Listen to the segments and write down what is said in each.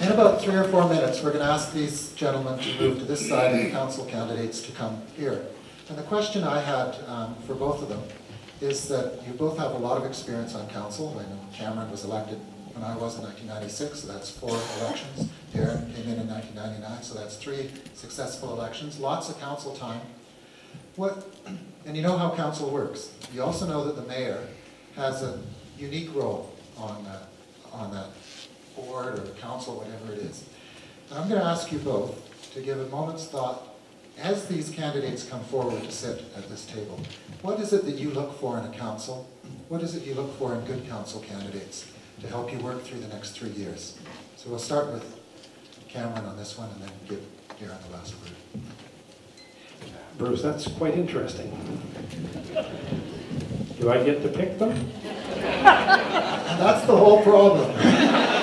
In about 3 or 4 minutes, we're going to ask these gentlemen to move to this side and the council candidates to come here. And the question I had for both of them is that you both have a lot of experience on council. I know Cameron was elected when I was in 1996, so that's 4 elections. Darren came in 1999, so that's 3 successful elections. Lots of council time. And you know how council works. You also know that the mayor has a unique role on that board or council, whatever it is. And I'm going to ask you both to give a moment's thought as these candidates come forward to sit at this table. What is it that you look for in a council? What is it you look for in good council candidates to help you work through the next 3 years? So we'll start with Cameron on this one and then give Darren the last word. Bruce, that's quite interesting. Do I get to pick them? And that's the whole problem.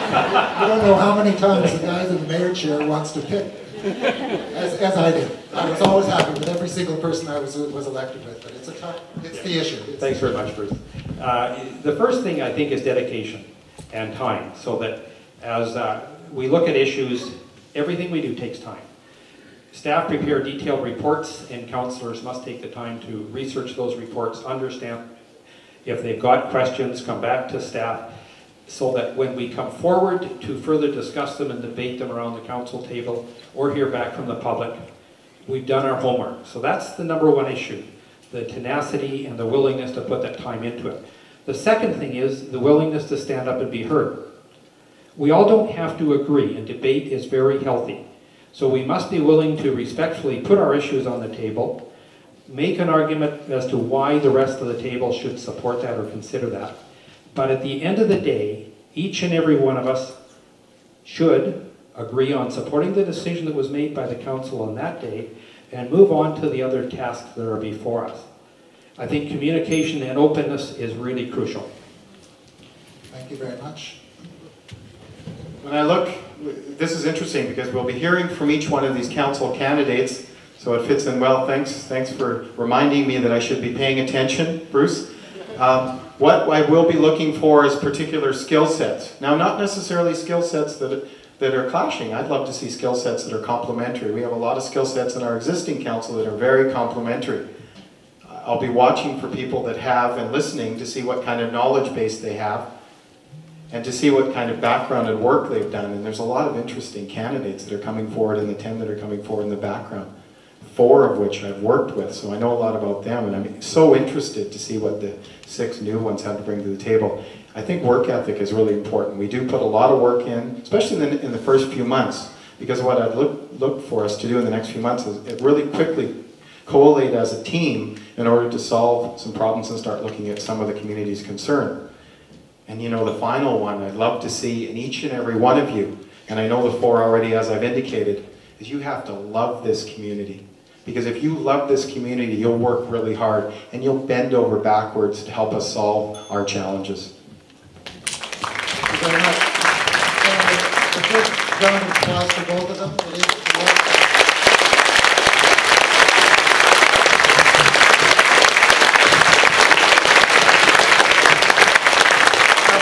I don't know how many times the guy in the mayor chair wants to pick, as I did. I was always happy with every single person I was elected with, but it's the issue. Thanks very much, Bruce. The first thing I think is dedication and time, so that as we look at issues, everything we do takes time. Staff prepare detailed reports, and councillors must take the time to research those reports, understand if they've got questions, come back to staff, so that when we come forward to further discuss them and debate them around the council table or hear back from the public, we've done our homework. So that's the #1 issue, the tenacity and the willingness to put that time into it. The second thing is the willingness to stand up and be heard. We all don't have to agree, and debate is very healthy. So we must be willing to respectfully put our issues on the table, make an argument as to why the rest of the table should support that or consider that. But at the end of the day, each and every one of us should agree on supporting the decision that was made by the council on that day and move on to the other tasks that are before us. I think communication and openness is really crucial. Thank you very much. When I look, this is interesting because we'll be hearing from each one of these council candidates, so it fits in well. Thanks for reminding me that I should be paying attention, Bruce. What I will be looking for is particular skill sets. Now, not necessarily skill sets that are clashing. I'd love to see skill sets that are complementary. We have a lot of skill sets in our existing council that are very complementary. I'll be watching for people that have and listening to see what kind of knowledge base they have and to see what kind of background and work they've done. And there's a lot of interesting candidates that are coming forward in the 10 that are coming forward in the background, 4 of which I've worked with, so I know a lot about them, and I'm so interested to see what the 6 new ones have to bring to the table. I think work ethic is really important. We do put a lot of work in, especially in the first few months, because what I'd look for us to do in the next few months is it really quickly collate as a team in order to solve some problems and start looking at some of the community's concern. And you know, the final one I'd love to see in each and every one of you, and I know the 4 already as I've indicated, is you have to love this community. Because if you love this community, you'll work really hard and you'll bend over backwards to help us solve our challenges. Thank you very much. The first round of applause for both of them. It is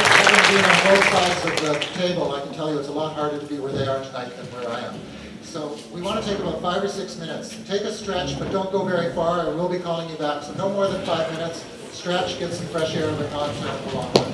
having been on both sides of the table, I can tell you it's a lot harder to be where they are tonight than where I am. So we want to take about 5 or 6 minutes. Take a stretch, but don't go very far. I will be calling you back. So no more than 5 minutes. Stretch, get some fresh air, but not for a long time.